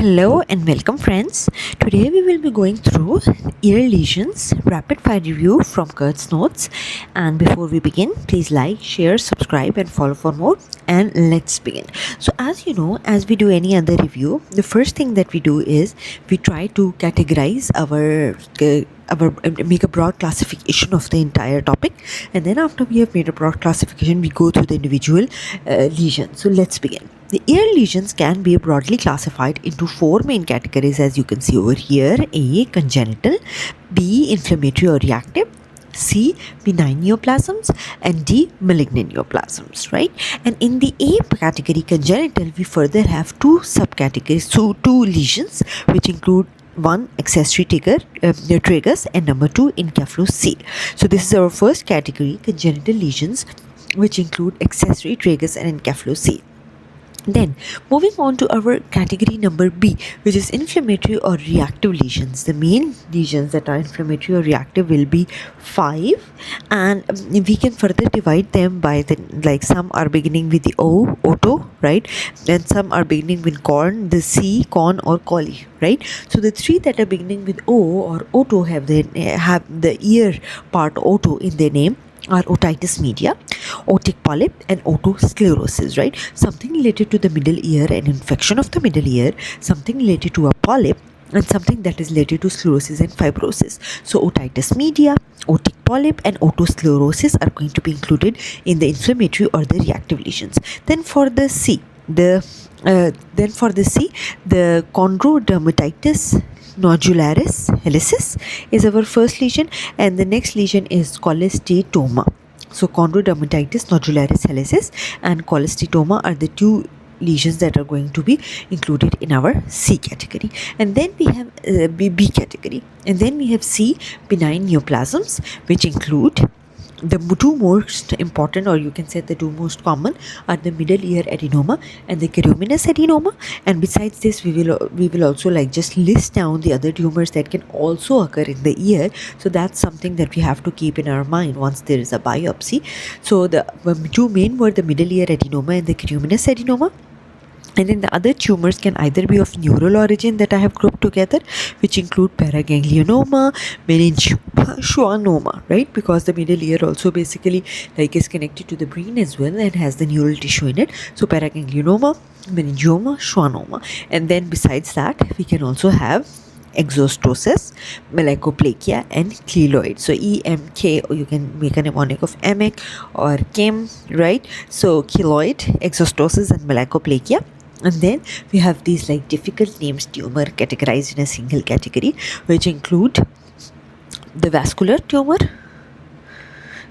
Hello and welcome, friends. Today we will be going through ear lesions, rapid fire review from Kurt's notes. And before we begin, please like, share, subscribe, and follow for more. And let's begin. So, as you know, as we do any other review, the first thing that we do is we try to categorize make a broad classification of the entire topic, and then after we have made a broad classification, we go through the individual lesions. So let's begin. The ear lesions can be broadly classified into four main categories, as you can see over here: A, congenital; B, inflammatory or reactive; C, benign neoplasms; and D, malignant neoplasms, right? And in the A category, congenital, we further have two subcategories, so two lesions, which include one, accessory tragus, and number two, encephalocele. So this is our first category, congenital lesions, which include accessory tragus and encephalocele. Then moving on to our category number B, which is inflammatory or reactive lesions. The main lesions that are inflammatory or reactive will be 5, and we can further divide them by some are beginning with the O, oto, right? Then some are beginning with corn, the C, con or coli, right? So the three that are beginning with O or oto have the ear part oto in their name are otitis media, otic polyp, and otosclerosis, right? Something related to the middle ear, an infection of the middle ear, something related to a polyp, and something that is related to sclerosis and fibrosis. So otitis media, otic polyp, and otosclerosis are going to be included in the inflammatory or the reactive lesions. Then for the C, the chondrodermatitis nodularis helicis is our first lesion, and the next lesion is cholesteatoma. So chondrodermatitis nodularis helicis and cholesteatoma are the two lesions that are going to be included in our C category. And then we have B category, and then we have C, benign neoplasms, which include the two most important, or you can say the two most common, are the middle ear adenoma and the carominous adenoma. And besides this, we will also just list down the other tumors that can also occur in the ear. So that's something that we have to keep in our mind once there is a biopsy. So the two main were the middle ear adenoma and the carominous adenoma. And then the other tumors can either be of neural origin that I have grouped together, which include paraganglionoma, meningoschwannoma, right? Because the middle ear also basically is connected to the brain as well and has the neural tissue in it. So paraganglionoma, meningioma, schwannoma. And then besides that, we can also have exostosis, malakoplakia, and keloid. So EMK, or you can make a mnemonic of EMIC or KEM, right? So keloid, exostosis, and malakoplakia. And then we have these difficult names tumor categorized in a single category, which include the vascular tumor,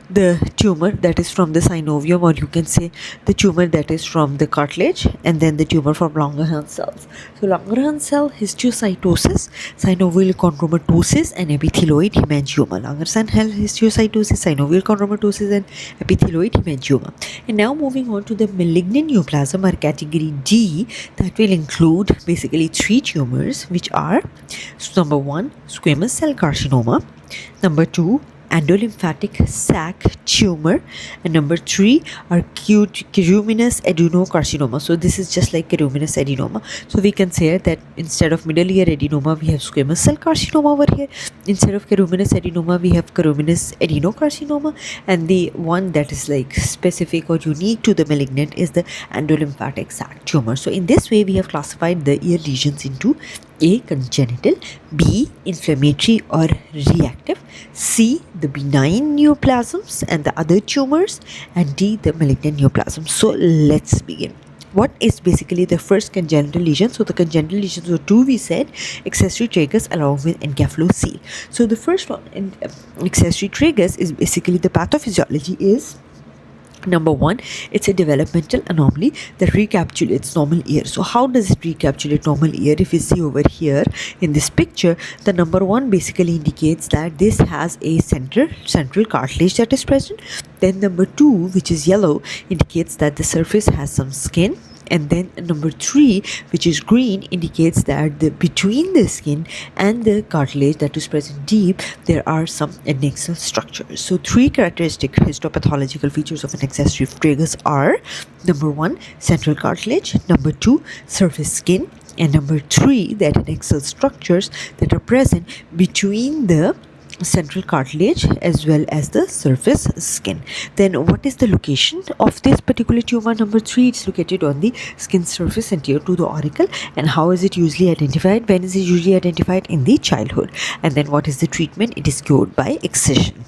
the tumor that is from the synovium, or you can say the tumor that is from the cartilage, and then the tumor from Langerhans cells. So Langerhans cell histiocytosis, synovial chondromatosis, and epithelioid hemangioma. Langerhans cell histiocytosis, synovial chondromatosis, and epithelioid hemangioma. And now moving on to the malignant neoplasm, or category D, that will include basically three tumors, which are number 1, squamous cell carcinoma; number 2, endolymphatic sac tumor; and number 3 are acute carominous adenocarcinoma. So this is just like carominous adenoma. So we can say that instead of middle ear adenoma, we have squamous cell carcinoma over here. Instead of carominous adenoma, we have carominous adenocarcinoma, and the one that is specific or unique to the malignant is the endolymphatic sac tumor. So in this way, we have classified the ear lesions into A, congenital; B, inflammatory or reactive; C, the benign neoplasms and the other tumors; and D, the malignant neoplasms. So let's begin. What is basically the first congenital lesion? So the congenital lesions were two, we said, accessory tragus along with encephalocele. So the first one, accessory tragus, is basically the pathophysiology is, number 1, it's a developmental anomaly that recapitulates normal ear. So how does it recapitulate normal ear? If you see over here in this picture, the number 1 basically indicates that this has a central cartilage that is present. Then number 2, which is yellow, indicates that the surface has some skin, And then number 3, which is green, indicates that between the skin and the cartilage that is present deep, there are some adnexal structures. So 3 characteristic histopathological features of an accessory tragus are: number 1, central cartilage; number 2, surface skin; and number 3, the adnexal structures that are present between the central cartilage as well as the surface skin. Then what is the location of this particular tumor? Number 3, it's located on the skin surface anterior to the auricle. And how is it usually identified? When is it usually identified? In the childhood. And then what is the treatment? It is cured by excision.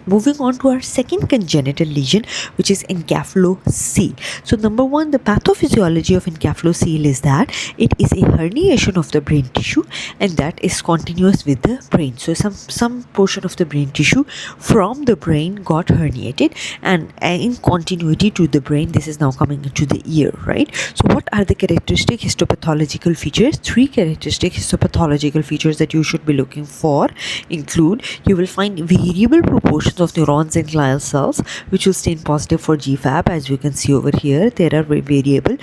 Moving on to our second congenital lesion, which is encephalocele. So number 1, the pathophysiology of encephalocele is that it is a herniation of the brain tissue, and that is continuous with the brain. So some portion of the brain tissue from the brain got herniated, and in continuity to the brain, this is now coming into the ear, right? So what are the characteristic histopathological features? 3 characteristic histopathological features that you should be looking for include: you will find variable proportions of neurons and glial cells, which will stain positive for GFAP. As you can see over here, there are variable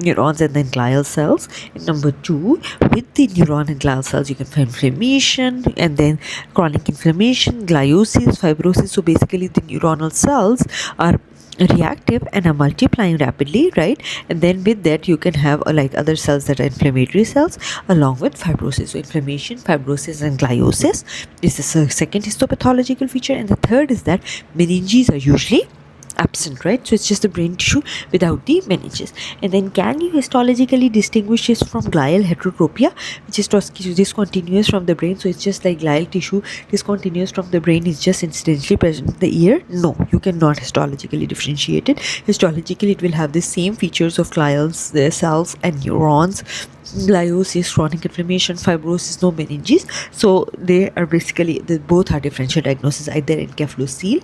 neurons and then glial cells. And number 2, with the neuron and glial cells, you can find inflammation, and then chronic inflammation, gliosis, fibrosis. So basically the neuronal cells are reactive and are multiplying rapidly, right? And then with that you can have like other cells that are inflammatory cells along with fibrosis. So inflammation, fibrosis and gliosis is the second histopathological feature. And the third is that meninges are usually absent, right? So it's just the brain tissue without the meninges. And then can you histologically distinguish this from glial heterotropia, which is discontinuous from the brain? So it's just like glial tissue discontinuous from the brain is just incidentally present in the ear? No, you cannot histologically differentiate it. Histologically it will have the same features of glial cells and neurons, gliosis, chronic inflammation, fibrosis, no meninges. So they are basically, both are differential diagnosis, either encephalocele,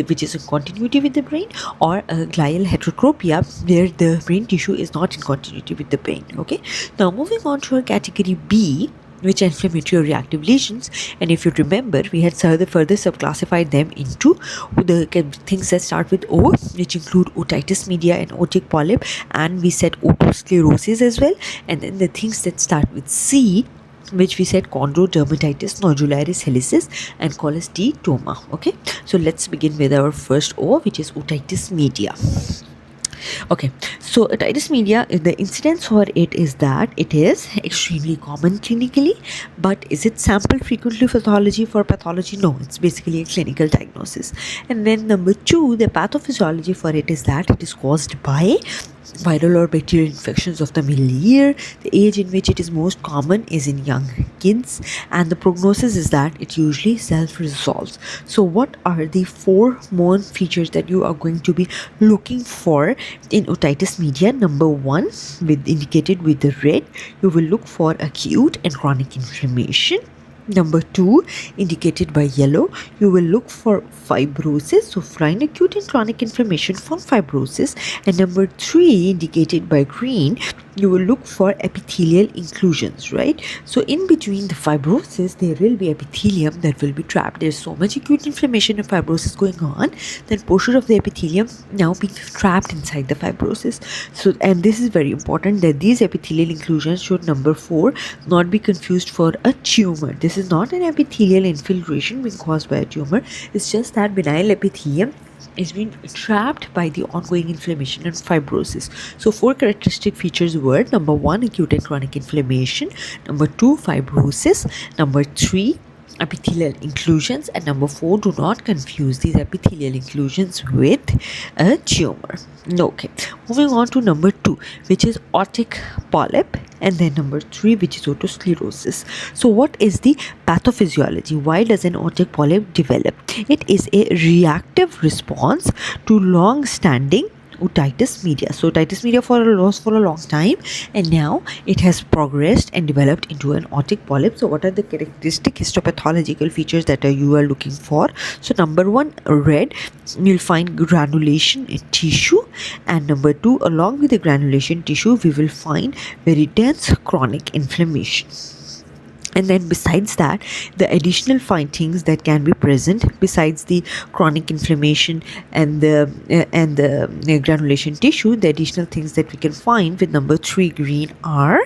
which is in continuity with the brain, or glial heterotropia, where the brain tissue is not in continuity with the brain. Okay, now moving on to our category B, which are inflammatory or reactive lesions. And if you remember, we had further subclassified them into the things that start with O, which include otitis media and otic polyp, and we said otosclerosis as well. And then the things that start with C, which we said chondrodermatitis, nodularis helicis, and cholesteatoma. Okay, so let's begin with our first O, which is otitis media. Okay, so otitis media, the incidence for it is that it is extremely common clinically, but is it sampled frequently for pathology? No, it's basically a clinical diagnosis. And then number 2, the pathophysiology for it is that it is caused by viral or bacterial infections of the middle ear. The age in which it is most common is in young kids, and the prognosis is that it usually self-resolves. So what are the 4 main features that you are going to be looking for in otitis media? Number 1, indicated with the red, you will look for acute and chronic inflammation. Number 2, indicated by yellow, you will look for fibrosis, so find acute and chronic inflammation from fibrosis. And number 3, indicated by green, you will look for epithelial inclusions, right? So in between the fibrosis, there will be epithelium that will be trapped. There's so much acute inflammation and fibrosis going on, then portion of the epithelium now being trapped inside the fibrosis. So, and this is very important, that these epithelial inclusions should, number 4, not be confused for a tumor. This is not an epithelial infiltration being caused by a tumor. It's just that benign epithelium is being trapped by the ongoing inflammation and fibrosis. So 4 characteristic features were: number 1, acute and chronic inflammation; number 2, fibrosis; number 3, epithelial inclusions; and number 4, do not confuse these epithelial inclusions with a tumor. Okay, moving on to number 2, which is otic polyp, and then number 3, which is otosclerosis. So what is the pathophysiology? Why does an otic polyp develop? It is a reactive response to long-standing otitis media. So otitis media for a long time, and now it has progressed and developed into an otic polyp. So what are the characteristic histopathological features that you are looking for? So number 1, red, you'll find granulation in tissue, and number 2, along with the granulation tissue, we will find very dense chronic inflammation. And then besides that, the additional findings that can be present besides the chronic inflammation and the granulation tissue, the additional things that we can find with number 3 green are,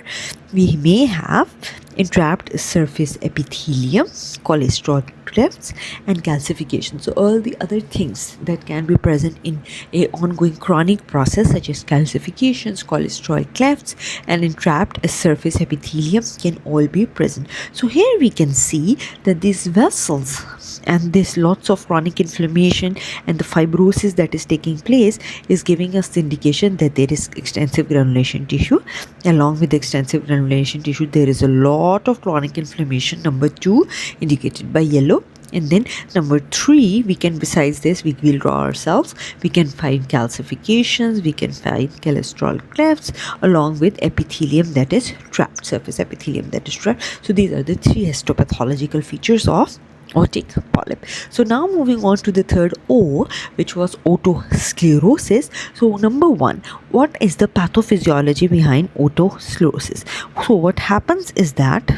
we may have entrapped surface epithelium, cholesterol clefts, and calcification. So all the other things that can be present in a ongoing chronic process, such as calcifications, cholesterol clefts, and entrapped surface epithelium, can all be present. So here we can see that these vessels and this lots of chronic inflammation and the fibrosis that is taking place is giving us the indication that there is extensive granulation tissue. Along with the extensive granulation tissue, there is a lot of chronic inflammation, number 2 indicated by yellow. And then number 3, we can, besides this, we will draw ourselves, we can find calcifications, we can find cholesterol clefts, along with epithelium that is trapped, surface epithelium that is trapped. So these are the 3 histopathological features of otic polyp. So now moving on to the third O, which was otosclerosis. So number 1, what is the pathophysiology behind otosclerosis? So what happens is that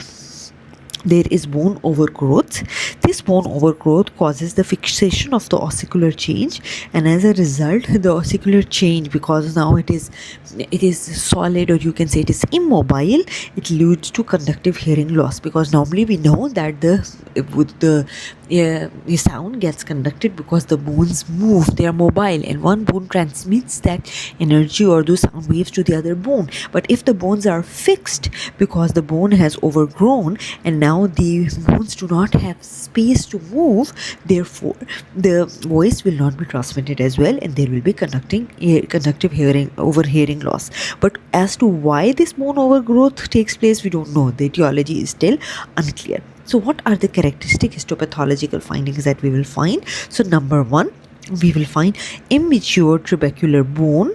there is bone overgrowth. This bone overgrowth causes the fixation of the ossicular change, and as a result, the ossicular change, because now it is solid, or you can say it is immobile, it leads to conductive hearing loss. Because normally we know that the sound gets conducted because the bones move, they are mobile, and one bone transmits that energy or those sound waves to the other bone. But if the bones are fixed, because the bone has overgrown and now the bones do not have space to move, therefore the voice will not be transmitted as well, and there will be conductive hearing loss. But as to why this bone overgrowth takes place, we don't know. The etiology is still unclear. So what are the characteristic histopathological findings that we will find? So number 1, we will find immature trabecular bone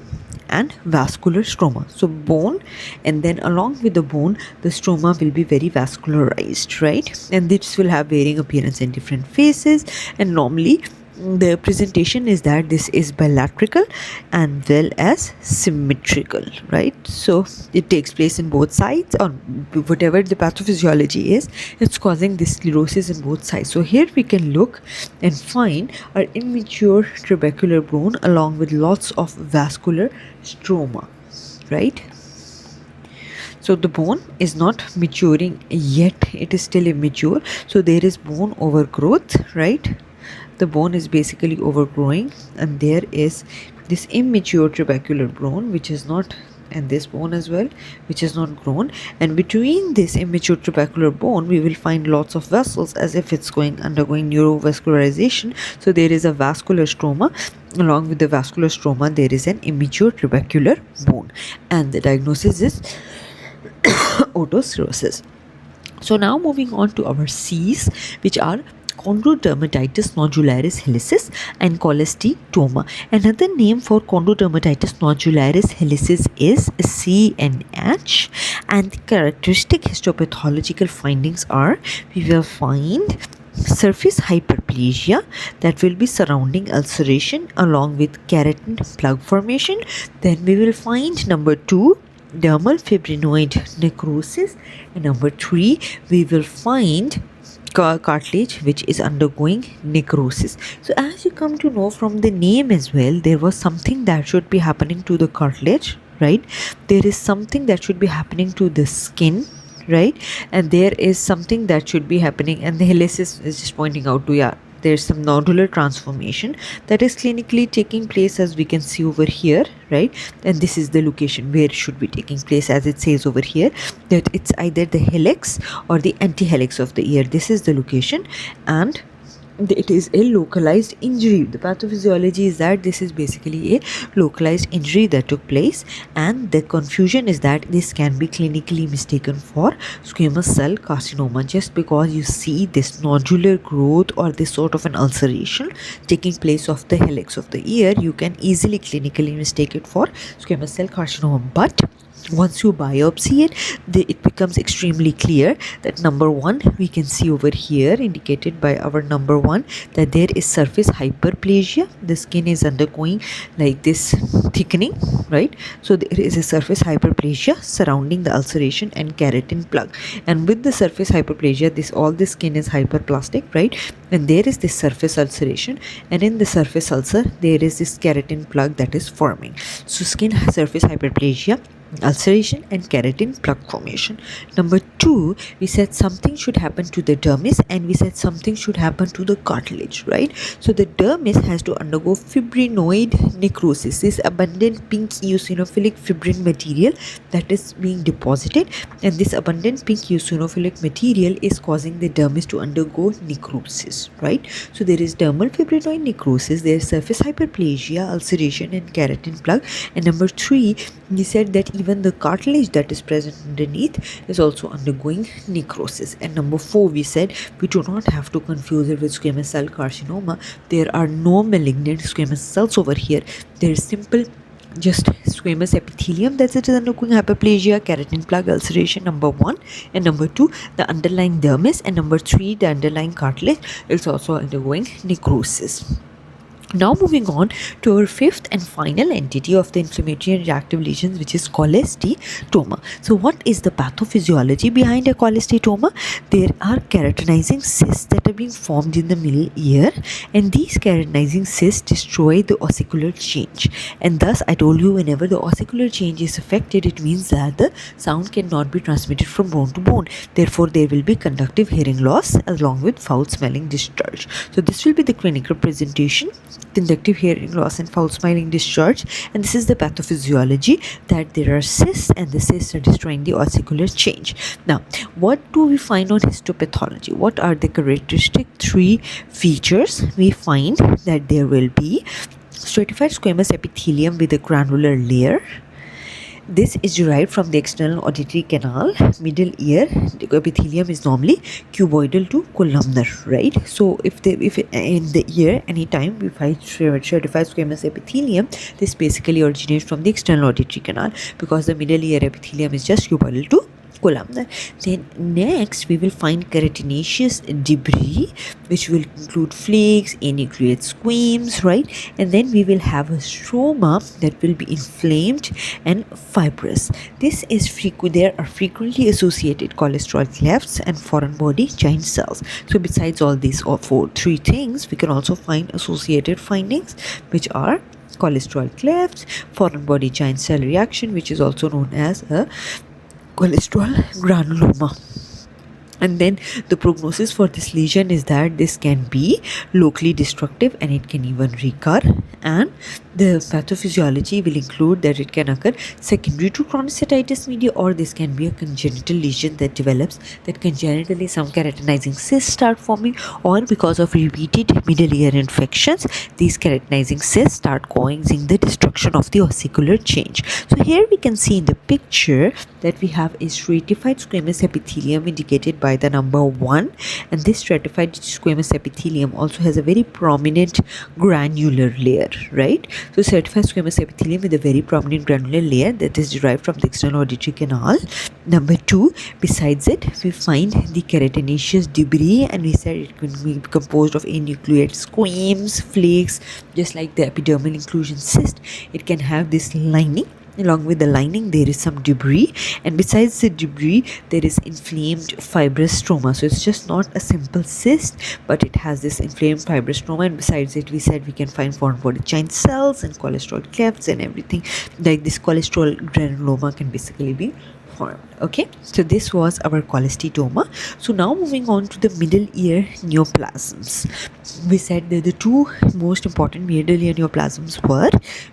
and vascular stroma. So bone, and then along with the bone, the stroma will be very vascularized, right? And this will have varying appearance in different phases, and normally the presentation is that this is bilateral and well as symmetrical, right? So it takes place in both sides, or whatever the pathophysiology is, it's causing this sclerosis in both sides. So here we can look and find our immature trabecular bone along with lots of vascular stroma, right? So the bone is not maturing yet, it is still immature. So there is bone overgrowth, right? The bone is basically overgrowing, and there is this immature trabecular bone which is not, and this bone as well, which is not grown. And between this immature trabecular bone, we will find lots of vessels as if it's undergoing neurovascularization. So there is a vascular stroma. Along with the vascular stroma, there is an immature trabecular bone, and the diagnosis is otosclerosis. So now moving on to our C's, which are chondrodermatitis nodularis helicis and cholesteatoma. Another name for chondrodermatitis nodularis helicis is CNH, and the characteristic histopathological findings are, we will find surface hyperplasia that will be surrounding ulceration along with keratin plug formation. Then we will find number 2, dermal fibrinoid necrosis, and number 3, we will find cartilage which is undergoing necrosis. So as you come to know from the name as well, there was something that should be happening to the cartilage, right? There is something that should be happening to the skin, right? And there is something that should be happening, and the helicis is just pointing out to, there's some nodular transformation that is clinically taking place, as we can see over here, right? And this is the location where it should be taking place, as it says over here that it's either the helix or the antihelix of the ear. This is the location, and it is a localized injury. The pathophysiology is that this is basically a localized injury that took place, and the confusion is that this can be clinically mistaken for squamous cell carcinoma. Just because you see this nodular growth or this sort of an ulceration taking place of the helix of the ear, you can easily clinically mistake it for squamous cell carcinoma. But Once you biopsy it, it becomes extremely clear that number one, we can see over here indicated by our number one, that there is surface hyperplasia. The skin is undergoing like this thickening, right? So there is a surface hyperplasia surrounding the ulceration and keratin plug, and with the surface hyperplasia, all the skin is hyperplastic, right? And there is this surface ulceration, and in the surface ulcer there is this keratin plug that is forming. So skin surface hyperplasia, ulceration, and keratin plug formation. Number two, we said something should happen to the dermis, and we said something should happen to the cartilage, right? So the dermis has to undergo fibrinoid necrosis, this abundant pink eosinophilic fibrin material that is being deposited, and this abundant pink eosinophilic material is causing the dermis to undergo necrosis, right? So there is dermal fibrinoid necrosis, there is surface hyperplasia, ulceration, and keratin plug. And number three, we said that even the cartilage that is present underneath is also undergoing necrosis. And number four, we said we do not have to confuse it with squamous cell carcinoma. There are no malignant squamous cells over here. There is simple just squamous epithelium that is undergoing hyperplasia, keratin plug, ulceration, number one. And number two, the underlying dermis. And number three, the underlying cartilage is also undergoing necrosis. Now moving on to our fifth and final entity of the inflammatory and reactive lesions, which is cholesteatoma. So what is the pathophysiology behind a cholesteatoma? There are keratinizing cysts that are being formed in the middle ear, and these keratinizing cysts destroy the ossicular change, and thus I told you, whenever the ossicular change is affected, it means that the sound cannot be transmitted from bone to bone. Therefore there will be conductive hearing loss along with foul smelling discharge. So this will be the clinical presentation: conductive hearing loss and foul smelling discharge. And this is the pathophysiology, that there are cysts, and the cysts are destroying the ossicular change. Now what do we find on histopathology? What are the characteristic three features? We find that there will be stratified squamous epithelium with a granular layer. This is derived from the external auditory canal. Middle ear, the epithelium is normally cuboidal to columnar, right? So if in the ear anytime we find stratified squamous epithelium, this basically originates from the external auditory canal, because the middle ear epithelium is just cuboidal to columnar. Then next we will find keratinaceous debris, which will include flakes, aneuploid squames, right? And then we will have a stroma that will be inflamed and fibrous. This is there are frequently associated cholesterol clefts and foreign body giant cells. So besides all these three things, we can also find associated findings, which are cholesterol clefts, foreign body giant cell reaction, which is also known as a cholesterol granuloma. And then the prognosis for this lesion is that this can be locally destructive, and it can even recur. And the pathophysiology will include that it can occur secondary to chronostatitis media, or this can be a congenital lesion that develops, that congenitally some keratinizing cysts start forming, or because of repeated middle ear infections, these keratinizing cysts start causing the destruction of the ossicular change. So here we can see in the picture that we have a stratified squamous epithelium indicated by the number 1, and this stratified squamous epithelium also has a very prominent granular layer, right? So stratified squamous epithelium with a very prominent granular layer that is derived from the external auditory canal. Number 2, besides it, we find the keratinaceous debris, and we said it can be composed of aneuploid squames, flakes, just like the epidermal inclusion cyst. It can have this lining. Along with the lining, there is some debris, and besides the debris, there is inflamed fibrous stroma. So it's just not a simple cyst, but it has this inflamed fibrous stroma, and besides it, we said we can find foreign body giant cells and cholesterol clefts and everything. Like this cholesterol granuloma can basically be formed. Okay, so this was our cholesteatoma. So now moving on to the middle ear neoplasms. We said that the two most important middle ear neoplasms were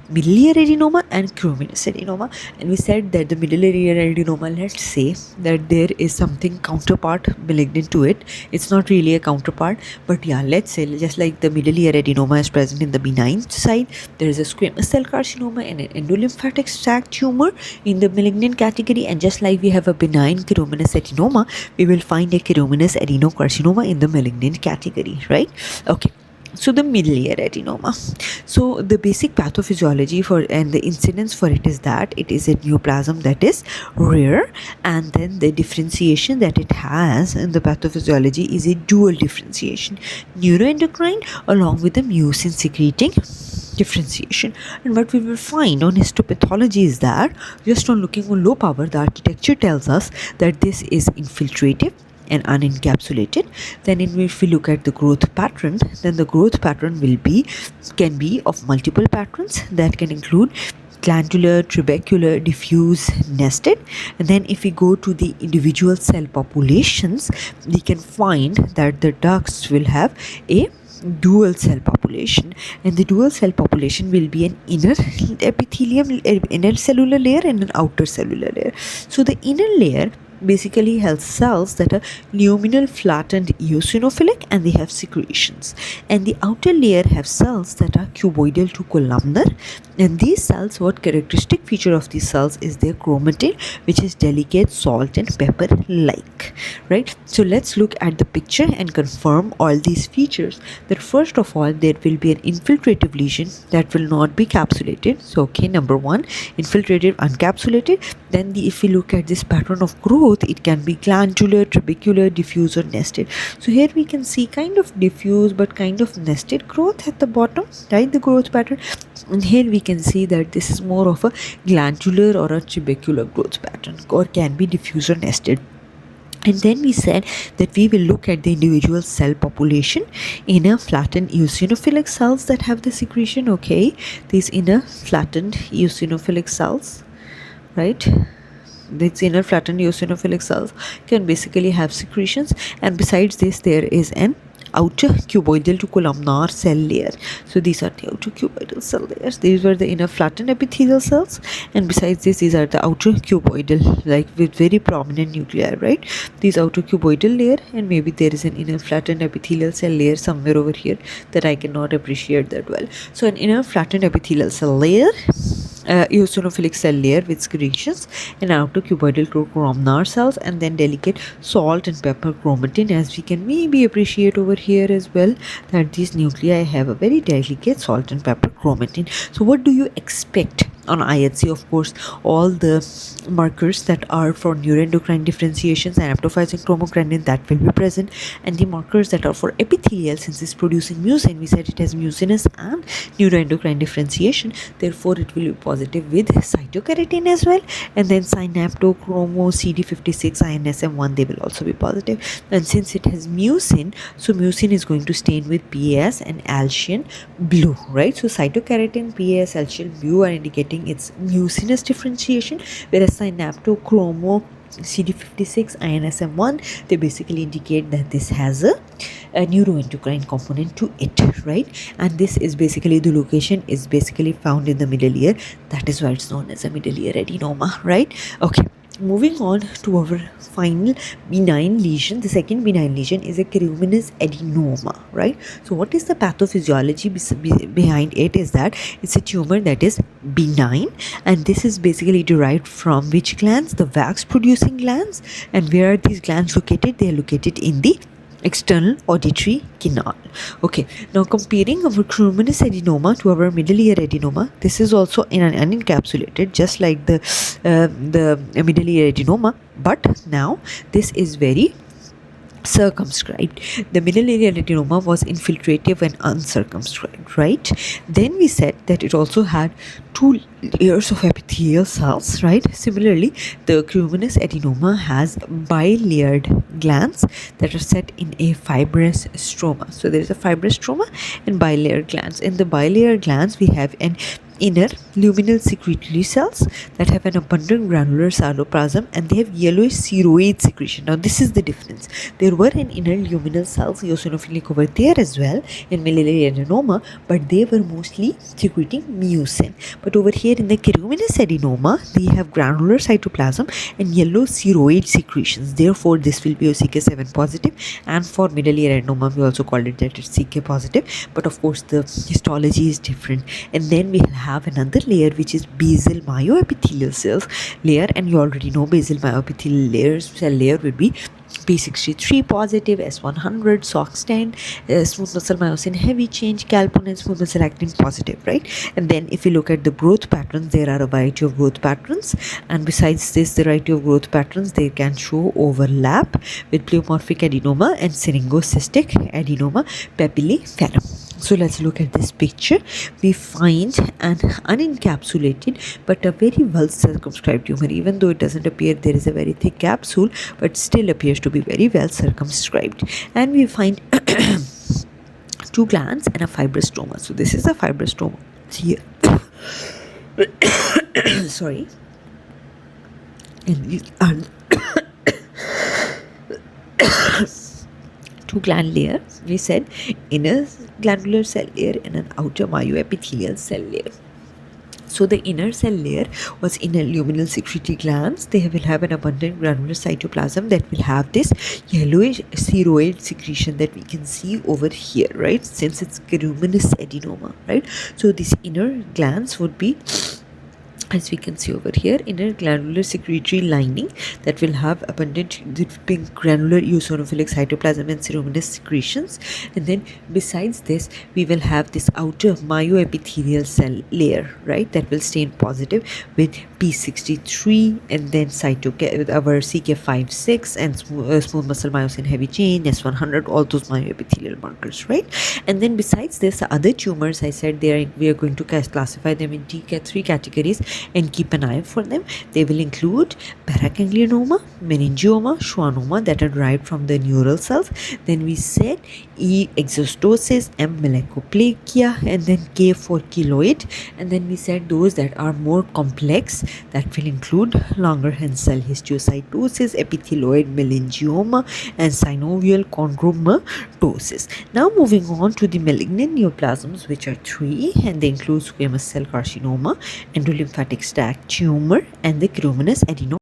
middle ear adenoma and Cruminous adenoma, and we said that the middle ear adenoma, let's say that there is something counterpart malignant to it. It's not really a counterpart, but yeah, let's say just like the middle ear adenoma is present in the benign side, there is a squamous cell carcinoma and an endolymphatic sac tumor in the malignant category, and just like we have a benign Cruminous adenoma, we will find a Cruminous adenocarcinoma in the malignant category, right? Okay, So the middle layer adenoma. So the basic pathophysiology for and the incidence for it is that it is a neoplasm that is rare, and then the differentiation that it has in the pathophysiology is a dual differentiation, neuroendocrine along with the mucin secreting differentiation. And what we will find on histopathology is that just on looking on low power, the architecture tells us that this is infiltrative and unencapsulated. Then if we look at the growth pattern, then the growth pattern can be of multiple patterns that can include glandular, trabecular, diffuse, nested. And then if we go to the individual cell populations, we can find that the ducts will have a dual cell population, and the dual cell population will be an inner epithelium, inner cellular layer and an outer cellular layer. So the inner layer basically has cells that are luminal, flattened, eosinophilic, and they have secretions, and the outer layer have cells that are cuboidal to columnar. And these cells, what characteristic feature of these cells is their chromatin, which is delicate salt and pepper like, right? So let's look at the picture and confirm all these features. That first of all, there will be an infiltrative lesion that will not be capsulated. So okay, number one, infiltrative, uncapsulated. Then if we look at this pattern of growth, it can be glandular, trabecular, diffuse, or nested. So here we can see kind of diffuse but kind of nested growth at the bottom, right? The growth pattern. And here we can see that this is more of a glandular or a trabecular growth pattern, or can be diffuse or nested. And then we said that we will look at the individual cell population. Inner flattened eosinophilic cells that have the secretion, okay, these inner flattened eosinophilic cells, right? These inner flattened eosinophilic cells can basically have secretions, and besides this there is an outer cuboidal to columnar cell layer. So these are the outer cuboidal cell layers. These were the inner flattened epithelial cells, and besides this, these are the outer cuboidal, like with very prominent nuclei, right? These outer cuboidal layer, and maybe there is an inner flattened epithelial cell layer somewhere over here that I cannot appreciate that well. So an inner flattened epithelial cell layer, eosinophilic cell layer with secretions, and outer cuboidal columnar cells, and then delicate salt and pepper chromatin, as we can maybe appreciate over here as well, that these nuclei have a very delicate salt and pepper chromatin. So what do you expect on IHC? Of course, all the markers that are for neuroendocrine differentiations and apophysin chromogranin, that will be present, and the markers that are for epithelial, since it's producing mucin, we said it has mucinous and neuroendocrine differentiation, therefore it will be positive with cytokeratin as well. And then synaptochromo, CD56, INSM1, they will also be positive. And since it has mucin, so mucin is going to stain with PAS and Alcian blue, right? So cytokeratin, PAS, Alcian blue are indicating its mucinous differentiation, whereas synaptochromo, CD56, INSM1, they basically indicate that this has a neuroendocrine component to it, right? And this is basically, the location is basically found in the middle ear. That is why it's known as a middle ear adenoma, right? Okay, moving on to our final benign lesion. The second benign lesion is a ceruminous adenoma, right? So what is the pathophysiology behind it is that it's a tumor that is benign, and this is basically derived from which glands? The wax producing glands. And where are these glands located? They are located in the external auditory canal. Okay, now comparing our ceruminous adenoma to our middle ear adenoma, this is also in an unencapsulated, just like the middle ear adenoma, but now this is very circumscribed. The middle ear adenoma was infiltrative and uncircumscribed, right? Then we said that it also had two layers of epithelial cells, right? Similarly, the ceruminous adenoma has bilayered glands that are set in a fibrous stroma. So there is a fibrous stroma and bilayered glands. In the bilayered glands, we have an inner luminal secretory cells that have an abundant granular cytoplasm, and they have yellowish ceroid secretion. Now this is the difference. There were an inner luminal cells, eosinophilic, over there as well in middle ear adenoma, but they were mostly secreting mucin. But over here in the ceruminous adenoma, they have granular cytoplasm and yellow ceroid secretions. Therefore, this will be a CK7 positive, and for middle ear adenoma, we also called it that it's CK positive. But of course, the histology is different. And then we have another layer which is basal myoepithelial cells layer, and you already know basal myoepithelial layers cell layer will be P63 positive, S100, SOX10, smooth muscle myosin heavy change, calpon and smooth muscle actin positive, right? And then if you look at the growth patterns, there are a variety of growth patterns, and besides this variety of growth patterns, they can show overlap with pleomorphic adenoma and syringocystic adenoma papilliferum. So let's look at this picture. We find an unencapsulated but a very well circumscribed tumor. Even though it doesn't appear there is a very thick capsule, but still appears to be very well circumscribed. And we find two glands and a fibrostoma. So this is a fibrostoma here. Sorry. And these are two gland layers. We said inner glandular cell layer and an outer myoepithelial cell layer. So the inner cell layer was inner luminal secretory glands. They will have an abundant granular cytoplasm that will have this yellowish spheroid secretion that we can see over here, right? Since it's caruminous adenoma, right? So these inner glands would be, as we can see over here, inner glandular secretory lining that will have abundant pink granular eosinophilic cytoplasm and ceruminous secretions. And then besides this, we will have this outer myoepithelial cell layer, right, that will stain positive with P63 and then with our CK56 and smooth muscle myosin heavy chain, S100, all those myoepithelial markers, right? And then besides this, the other tumors, I said we are going to classify them in three categories and keep an eye for them. They will include paraganglionoma, meningioma, schwannoma that are derived from the neural cells. Then we said E. exostosis, M. malakoplakia, and then K for keloid. And then we said those that are more complex, that will include Langerhans cell histiocytosis, epithelioid meningioma, and synovial chondromatosis. Now moving on to the malignant neoplasms, which are three, and they include squamous cell carcinoma, endolymphatic sac tumor, and the caruminous adenoma.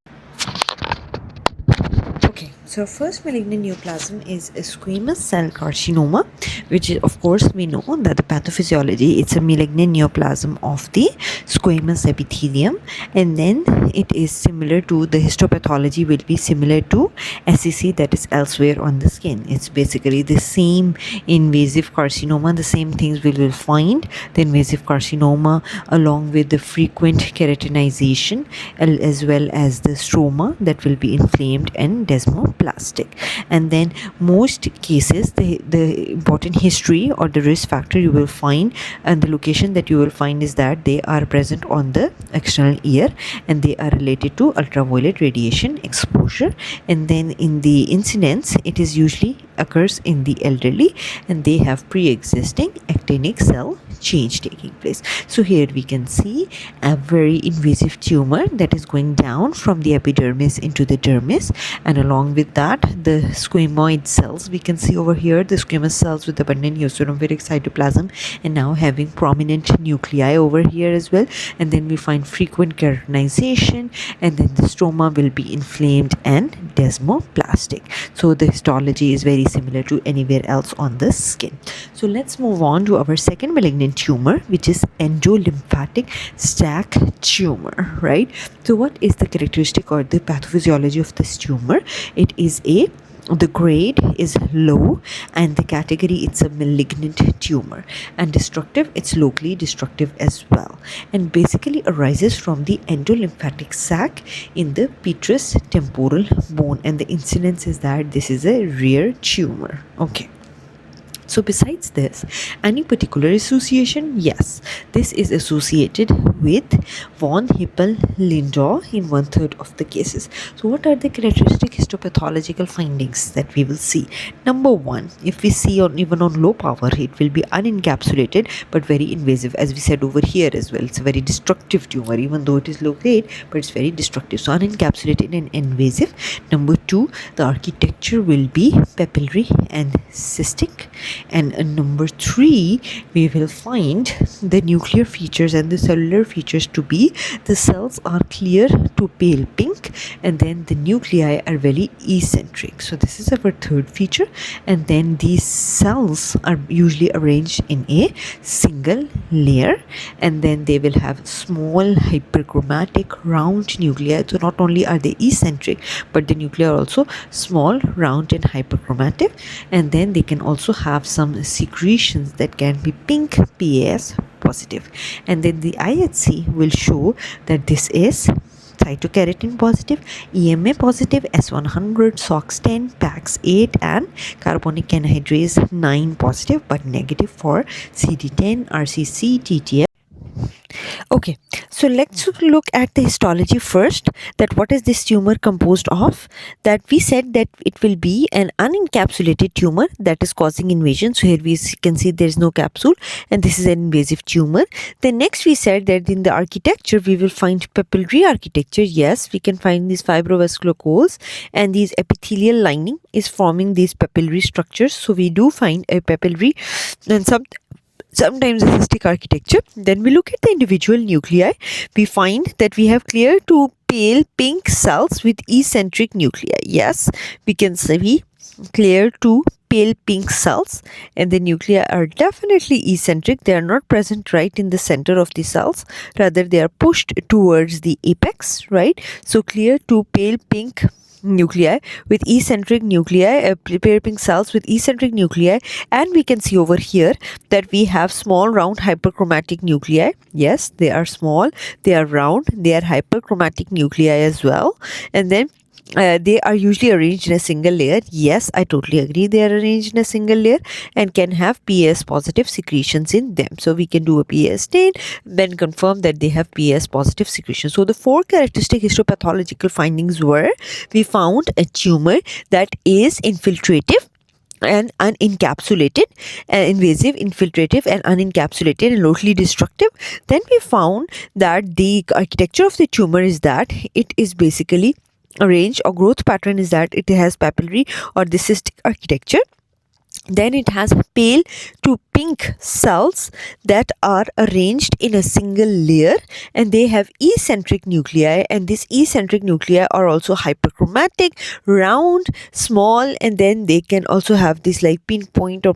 Okay, so first malignant neoplasm is a squamous cell carcinoma, which is, of course, we know that the pathophysiology, it's a malignant neoplasm of the squamous epithelium, and then it is similar to the histopathology will be similar to SCC that is elsewhere on the skin. It's basically the same invasive carcinoma, the same things we will find the invasive carcinoma along with the frequent keratinization as well as the stroma that will be inflamed and desmoplastic. And then most cases, the important history or the risk factor you will find and the location that you will find is that they are present on the external ear and they are related to ultraviolet radiation exposure. And then in the incidence, it is usually occurs in the elderly and they have pre-existing actinic cell change taking place. So here we can see a very invasive tumor that is going down from the epidermis into the dermis, and along with that the squamoid cells we can see over here, the squamous cells with abundant eosinophilic cytoplasm and now having prominent nuclei over here as well. And then we find frequent keratinization, and then the stroma will be inflamed and desmoplastic. So the histology is very similar to anywhere else on the skin. So let's move on to our second malignant tumor, which is endolymphatic sac tumor, right? So what is the characteristic or the pathophysiology of this tumor? It is the grade is low and the category it's a malignant tumor, and destructive, it's locally destructive as well, and basically arises from the endolymphatic sac in the petrous temporal bone, and the incidence is that this is a rare tumor. Okay. So besides this, any particular association? Yes, this is associated with von Hippel-Lindau in 1/3 of the cases. So what are the characteristic histopathological findings that we will see? Number one, if we see even on low power, it will be unencapsulated but very invasive, as we said over here as well. It's a very destructive tumor, even though it is low grade, but it's very destructive. So unencapsulated and invasive. Number two, the architecture will be papillary and cystic. And number 3, we will find the nuclear features and the cellular features to be the cells are clear to pale pink, and then the nuclei are very eccentric. So this is our third feature. And then these cells are usually arranged in a single layer, and then they will have small hyperchromatic round nuclei. So not only are they eccentric, but the nuclei are also small, round and hyperchromatic, and then they can also have some secretions that can be pink, PAS positive. And then the IHC will show that this is cytokeratin positive, EMA positive, S100, SOX10, PAX8 and carbonic anhydrase 9 positive, but negative for CD10, RCC, TTF. Okay, so let's look at the histology first, that what is this tumor composed of. That we said that it will be an unencapsulated tumor that is causing invasion. So here we can see there is no capsule, and this is an invasive tumor. Then next we said that in the architecture we will find papillary architecture. Yes, we can find these fibrovascular coils, and these epithelial lining is forming these papillary structures. So we do find a papillary and sometimes a cystic architecture. Then we look at the individual nuclei. We find that we have clear to pale pink cells with eccentric nuclei. Yes, we can see clear to pale pink cells, and the nuclei are definitely eccentric. They are not present right in the center of the cells, rather they are pushed towards the apex, right? So clear to pale pink nuclei with eccentric nuclei, pale pink cells with eccentric nuclei. And we can see over here that we have small round hyperchromatic nuclei. Yes, they are small, they are round, they are hyperchromatic nuclei as well. And then they are usually arranged in a single layer. Yes, I totally agree, they are arranged in a single layer and can have PS positive secretions in them. So we can do a PS stain, then confirm that they have PS positive secretion. So the 4 characteristic histopathological findings were: we found a tumor that is infiltrative and unencapsulated, invasive, infiltrative and unencapsulated and locally destructive. Then we found that the architecture of the tumor is that it is basically arranged, or growth pattern is that it has papillary or the cystic architecture. Then it has pale to pink cells that are arranged in a single layer, and they have eccentric nuclei, and these eccentric nuclei are also hyperchromatic, round, small, and then they can also have this like pinpoint or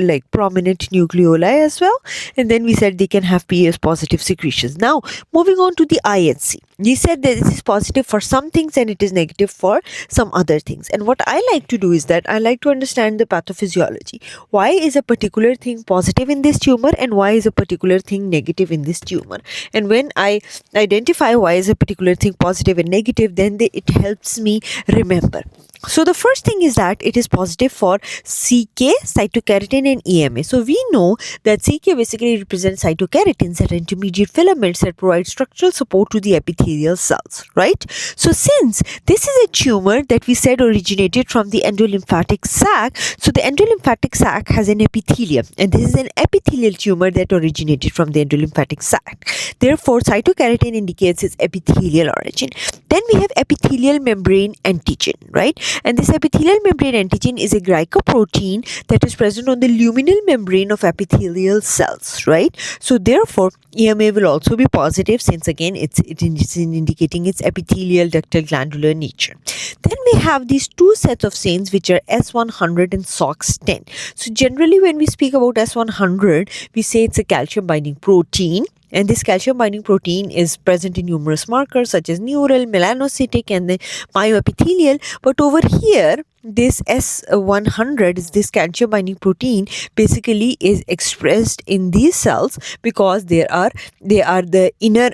like prominent nucleoli as well. And then we said they can have PS positive secretions. Now moving on to the IHC, we said that this is positive for some things and it is negative for some other things. And what I like to do is that I like to understand the pathophysiology. Why is a particular thing positive in this tumor and why is a particular thing negative in this tumor? And when I identify why is a particular thing positive and negative, then it helps me remember. So the first thing is that it is positive for CK, cytokeratin and EMA. So we know that CK basically represents cytokeratins and intermediate filaments that provide structural support to the epithelial cells, right? So since this is a tumor that we said originated from the endolymphatic sac, so the endolymphatic sac has an epithelium, and this is an epithelial tumor that originated from the endolymphatic sac. Therefore, cytokeratin indicates its epithelial origin. Then we have epithelial membrane antigen, right? And this epithelial membrane antigen is a glycoprotein that is present on the luminal membrane of epithelial cells, right? So therefore, EMA will also be positive, since again it's indicating its epithelial ductal glandular nature. Then we have these 2 sets of stains which are S100 and SOX10. So generally when we speak about S100, we say it's a calcium binding protein. And this calcium binding protein is present in numerous markers such as neural, melanocytic and the myoepithelial. But over here, this S100 is this calcium binding protein basically is expressed in these cells because they are the inner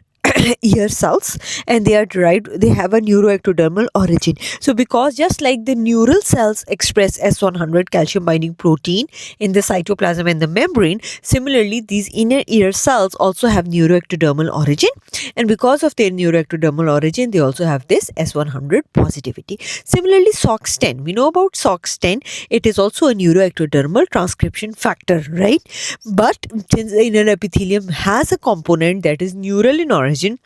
ear cells, and they are derived, they have a neuroectodermal origin. So because just like the neural cells express S100 calcium binding protein in the cytoplasm and the membrane, similarly these inner ear cells also have neuroectodermal origin, and because of their neuroectodermal origin they also have this S100 positivity. Similarly SOX10, we know about SOX10, it is also a neuroectodermal transcription factor, right? But since the inner epithelium has a component that is neural in origin,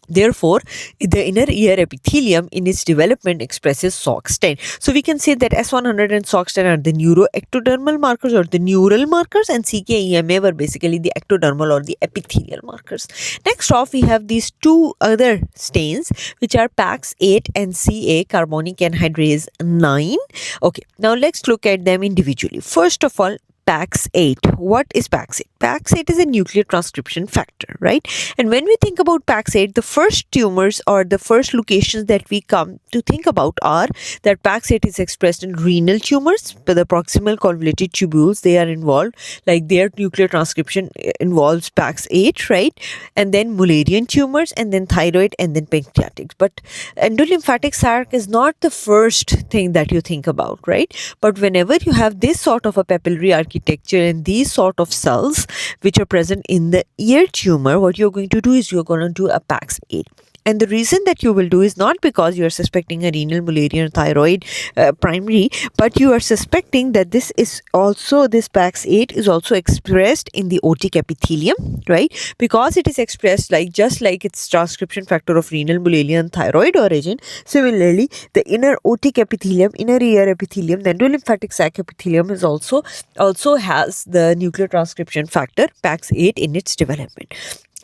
Therefore, the inner ear epithelium in its development expresses SOX10. So we can say that S100 and SOX10 are the neuroectodermal markers or the neural markers, and CKEMA were basically the ectodermal or the epithelial markers. Next off, we have these two other stains, which are PAX8 and CA carbonic anhydrase 9. Okay, now let's look at them individually. First of all, PAX8. What is PAX8? PAX8 is a nuclear transcription factor, right? And when we think about PAX8, the first tumors or the first locations that we come to think about are that PAX8 is expressed in renal tumors, but the proximal convoluted tubules, they are involved, like their nuclear transcription involves PAX8, right? And then Mullerian tumors, and then thyroid, and then pancreatic. But endolymphatic sac is not the first thing that you think about, right? But whenever you have this sort of a papillary architecture and these sort of cells which are present in the ear tumor, what you're going to do is you're going to do a PAX8. And the reason that you will do is not because you are suspecting a renal, Mullerian, thyroid primary, but you are suspecting that this PAX8 is also expressed in the otic epithelium, right? Because it is expressed just like its transcription factor of renal, Mullerian, thyroid origin. Similarly, the inner otic epithelium, inner ear epithelium, the endolymphatic sac epithelium is also has the nuclear transcription factor PAX8 in its development.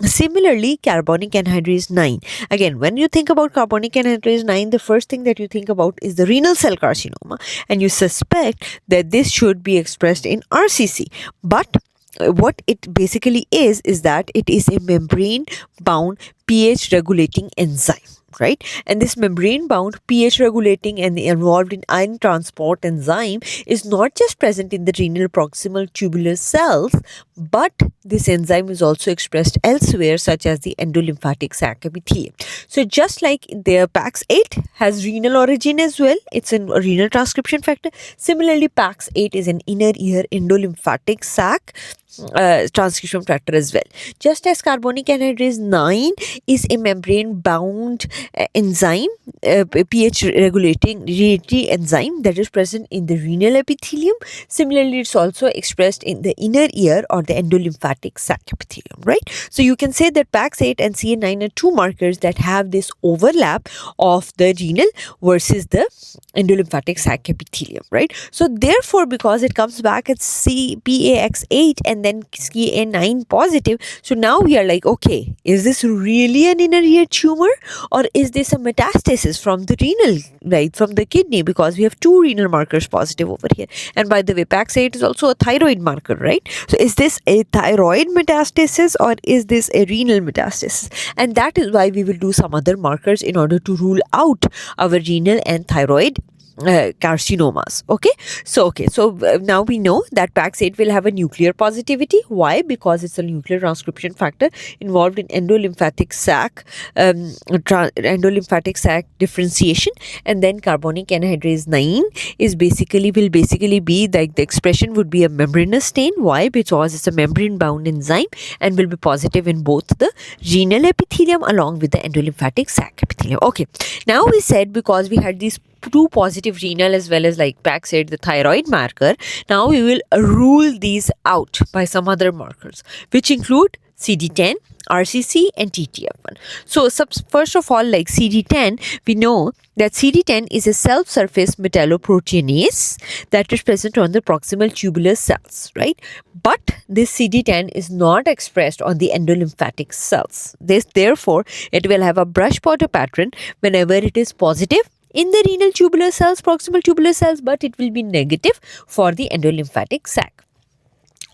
Similarly, carbonic anhydrase 9. Again, when you think about carbonic anhydrase 9, the first thing that you think about is the renal cell carcinoma, and you suspect that this should be expressed in RCC. But what it basically is that it is a membrane bound pH regulating enzyme, right? And this membrane bound pH regulating and involved in ion transport enzyme is not just present in the renal proximal tubular cells, but this enzyme is also expressed elsewhere, such as the endolymphatic sac epithelium. So just like the PAX8 has renal origin as well, it's a renal transcription factor. Similarly, PAX8 is an inner ear endolymphatic sac transcription factor as well. Just as carbonic anhydrase 9 is a membrane bound enzyme, pH regulating enzyme that is present in the renal epithelium. Similarly, it's also expressed in the inner ear or the endolymphatic sac epithelium, right? So you can say that PAX8 and CA9 are two markers that have this overlap of the renal versus the endolymphatic sac epithelium, right? So therefore, because it comes back at PAX8 and then CA9 positive, so now we are like, okay, is this really an inner ear tumor, or is this a metastasis from the renal, right, from the kidney, because we have two renal markers positive over here. And by the way, PAX8 is also a thyroid marker, right? So is this a thyroid metastasis or is this a renal metastasis? And that is why we will do some other markers in order to rule out our renal and thyroid carcinomas. So now we know that PAX8 will have a nuclear positivity. Why? Because it's a nuclear transcription factor involved in endolymphatic sac differentiation. And then carbonic anhydrase 9 is will basically be like the expression would be a membranous stain. Why? Because it's a membrane bound enzyme and will be positive in both the renal epithelium along with the endolymphatic sac epithelium. Okay, now we said because we had these two positive renal as well as like PAX8, the thyroid marker, now we will rule these out by some other markers, which include CD10, RCC and TTF1. So first of all, like CD10, we know that CD10 is a self-surface metalloproteinase that is present on the proximal tubular cells, right? But this CD10 is not expressed on the endolymphatic cells. Therefore, it will have a brush border pattern whenever it is positive in the renal tubular cells, proximal tubular cells, but it will be negative for the endolymphatic sac.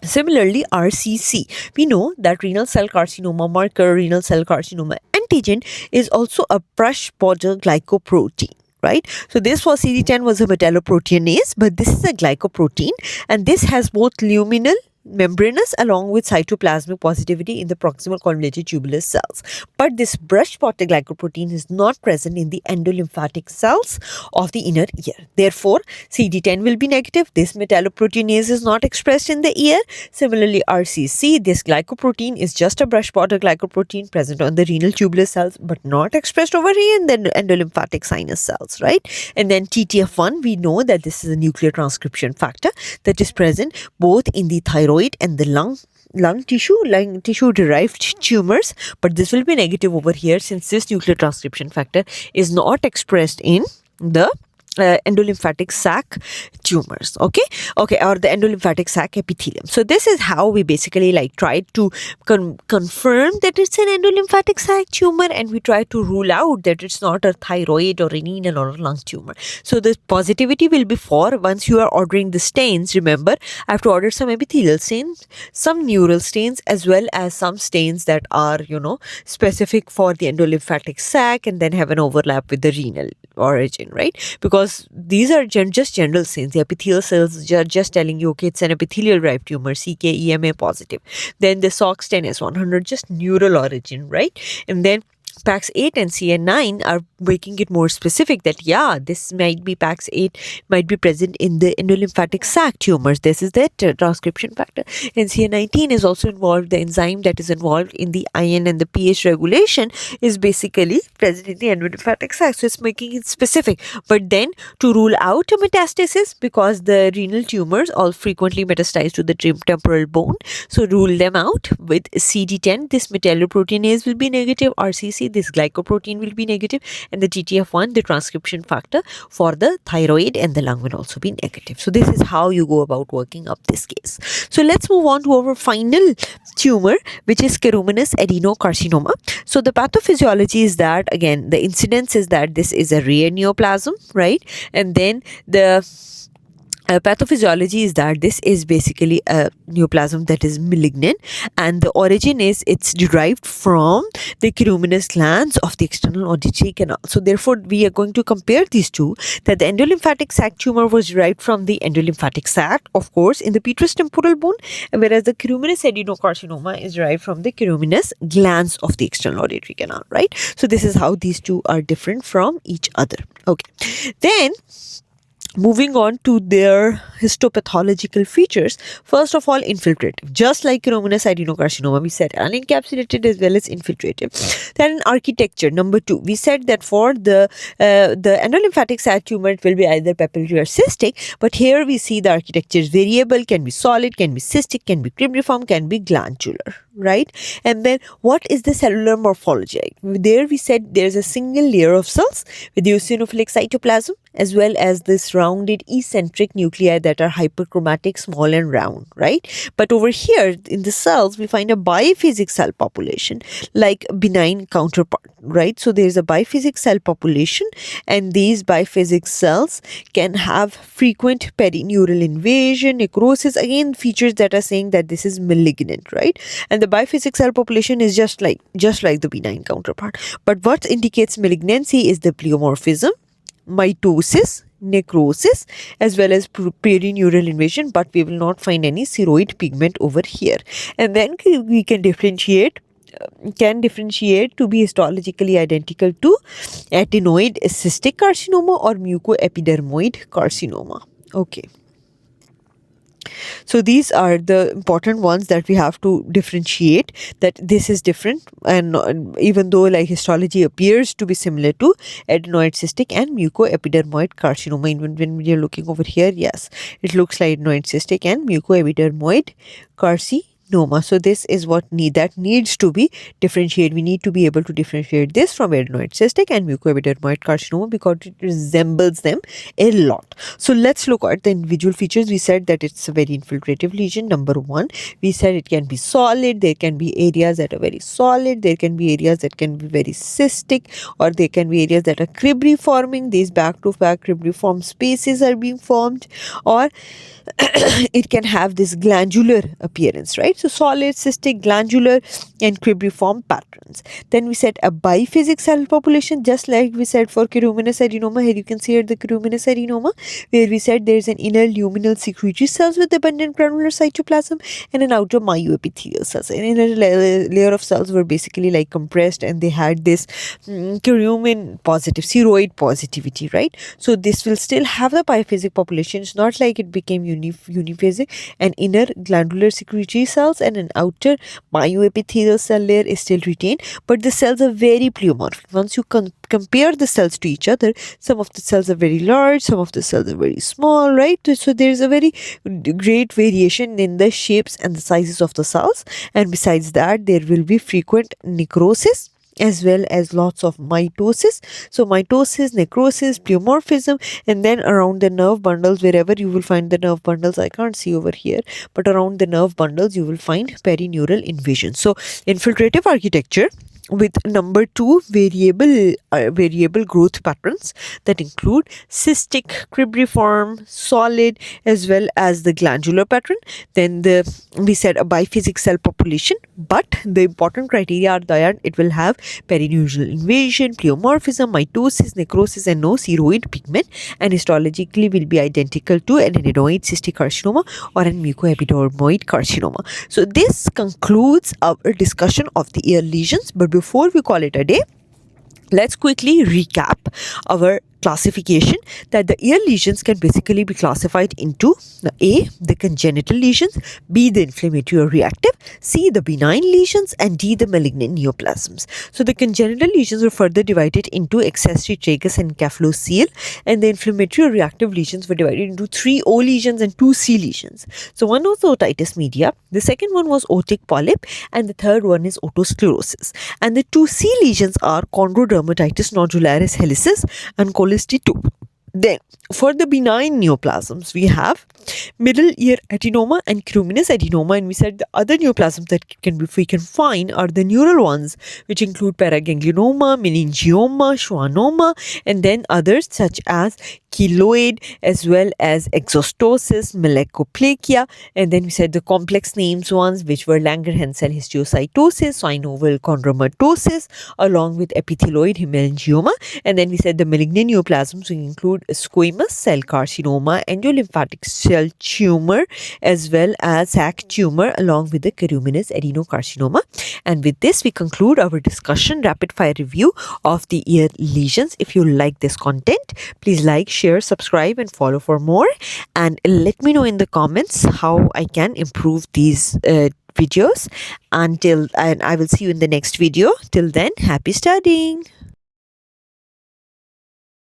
Similarly, RCC, we know that renal cell carcinoma marker, renal cell carcinoma antigen is also a brush border glycoprotein, right? So this for CD10 was a metalloproteinase, but this is a glycoprotein, and this has both luminal, membranous along with cytoplasmic positivity in the proximal convoluted tubular cells. But this brush spotted glycoprotein is not present in the endolymphatic cells of the inner ear. Therefore, CD10 will be negative. This metalloproteinase is not expressed in the ear. Similarly, RCC, this glycoprotein is just a brush spotted glycoprotein present on the renal tubular cells but not expressed over here in the endolymphatic sinus cells, right? And then TTF1, we know that this is a nuclear transcription factor that is present both in the thyroid and the lung lung tissue derived tumors, but this will be negative over here since this nuclear transcription factor is not expressed in the endolymphatic sac tumors, okay, or the endolymphatic sac epithelium. So this is how we basically like try to confirm that it's an endolymphatic sac tumor, and we try to rule out that it's not a thyroid or a renal or a lung tumor. So the positivity will be 4. Once you are ordering the stains, remember I have to order some epithelial stains, some neural stains, as well as some stains that are specific for the endolymphatic sac and then have an overlap with the renal origin, right? Because these are just general stains. The epithelial cells are just telling you, okay, it's an epithelial derived tumor, CKEMA positive. Then the SOX10 is 100, just neural origin, right? And then PAX8 and CN9 are making it more specific that this might be PAX8 might be present in the endolymphatic sac tumors. This is the transcription factor. And CN19 is also involved. The enzyme that is involved in the iron and the pH regulation is basically present in the endolymphatic sac. So it's making it specific. But then to rule out a metastasis, because the renal tumors all frequently metastasize to the temporal bone, so rule them out with CD10. This metalloproteinase will be negative. RCC, this glycoprotein will be negative, and the TTF1, the transcription factor for the thyroid and the lung, will also be negative. So this is how you go about working up this case. So let's move on to our final tumor, which is carominous adenocarcinoma. So the pathophysiology is that, again, the incidence is that this is a rare neoplasm, right? And then the pathophysiology is that this is basically a neoplasm that is malignant, and the origin is it's derived from the carominous glands of the external auditory canal. So therefore we are going to compare these two, that the endolymphatic sac tumor was derived from the endolymphatic sac, of course, in the petrous temporal bone, whereas the carominous adenocarcinoma is derived from the carominous glands of the external auditory canal, right? So this is how these two are different from each other. Okay, then moving on to their histopathological features. First of all, infiltrative. Just like carominous adenocarcinoma, we said unencapsulated as well as infiltrative. Then architecture, number 2, we said that for the endolymphatic sac tumor, it will be either papillary or cystic, but here we see the architecture is variable, can be solid, can be cystic, can be cribriform, can be glandular, right? And then what is the cellular morphology? There we said there's a single layer of cells with eosinophilic cytoplasm, as well as this rounded eccentric nuclei that are hyperchromatic, small and round, right? But over here in the cells, we find a biphasic cell population like benign counterpart, right? So there's a biphasic cell population, and these biphasic cells can have frequent perineural invasion, necrosis, again features that are saying that this is malignant, right? And the biphasic cell population is just like the benign counterpart. But what indicates malignancy is the pleomorphism, mitosis, necrosis, as well as perineural invasion, but we will not find any ceroid pigment over here. And then we can differentiate to be histologically identical to adenoid cystic carcinoma or mucoepidermoid carcinoma. Okay. So these are the important ones that we have to differentiate, that this is different, and even though like histology appears to be similar to adenoid cystic and mucoepidermoid carcinoma, even when we are looking over here, yes, it looks like adenoid cystic and mucoepidermoid carcinoma. So this is what needs to be differentiated. We need to be able to differentiate this from adenoid cystic and mucoepidermoid carcinoma because it resembles them a lot. So let's look at the individual features. We said that it's a very infiltrative lesion. Number 1, we said it can be solid. There can be areas that are very solid. There can be areas that can be very cystic, or there can be areas that are cribriforming. These back-to-back cribriform spaces are being formed, or it can have this glandular appearance, right? So solid, cystic, glandular and cribriform patterns. Then we said a biphasic cell population, just like we said for carominous adenoma. Here you can see here the carominous adenoma, where we said there is an inner luminal secretory cells with abundant granular cytoplasm and an outer myoepithelial cells. An inner layer of cells were basically like compressed, and they had this caromin positive, ceroid positivity, right? So this will still have the biphasic population. It's not like it became uniphasic. And inner glandular secretory cells cells and an outer myoepithelial cell layer is still retained, but the cells are very pleomorphic. Once you compare the cells to each other, some of the cells are very large, some of the cells are very small, right? So there is a very great variation in the shapes and the sizes of the cells, and besides that there will be frequent necrosis as well as lots of mitosis. So mitosis, necrosis, pleomorphism, and then around the nerve bundles, wherever you will find the nerve bundles, I can't see over here, but around the nerve bundles you will find perineural invasion. So infiltrative architecture with number 2 variable growth patterns that include cystic, cribriform, solid, as well as the glandular pattern. Then we said a biphasic cell population, but the important criteria are that it will have perineural invasion, pleomorphism, mitosis, necrosis, and no xeroid pigment, and histologically will be identical to an adenoid cystic carcinoma or an mucoepidermoid carcinoma. So this concludes our discussion of the ear lesions, but before we call it a day, let's quickly recap our classification that the ear lesions can basically be classified into A, the congenital lesions, B, the inflammatory or reactive, C, the benign lesions, and D, the malignant neoplasms. So the congenital lesions were further divided into accessory tragus and cephalocele, and the inflammatory or reactive lesions were divided into 3 O lesions and 2 C lesions. So one was the otitis media, the second one was otic polyp, and the third one is otosclerosis. And the 2 C lesions are chondrodermatitis nodularis helicis and cholesteatoma. Then for the benign neoplasms, we have middle ear adenoma and cruminous adenoma, and we said the other neoplasms that we can find are the neural ones, which include paraganglionoma, meningioma, schwannoma, and then others such as keloid, as well as exostosis, malakoplakia, and then we said the complex names ones, which were Langerhans cell histiocytosis, synovial chondromatosis, along with epithelioid hemangioma, and then we said the malignant neoplasms, which include squamous cell carcinoma, endolymphatic cell tumor, as well as sac tumor, along with the caruminous adenocarcinoma. And with this, we conclude our discussion rapid fire review of the ear lesions. If you like this content, please like, share, subscribe, and follow for more. And let me know in the comments how I can improve these videos. And I will see you in the next video. Till then, happy studying.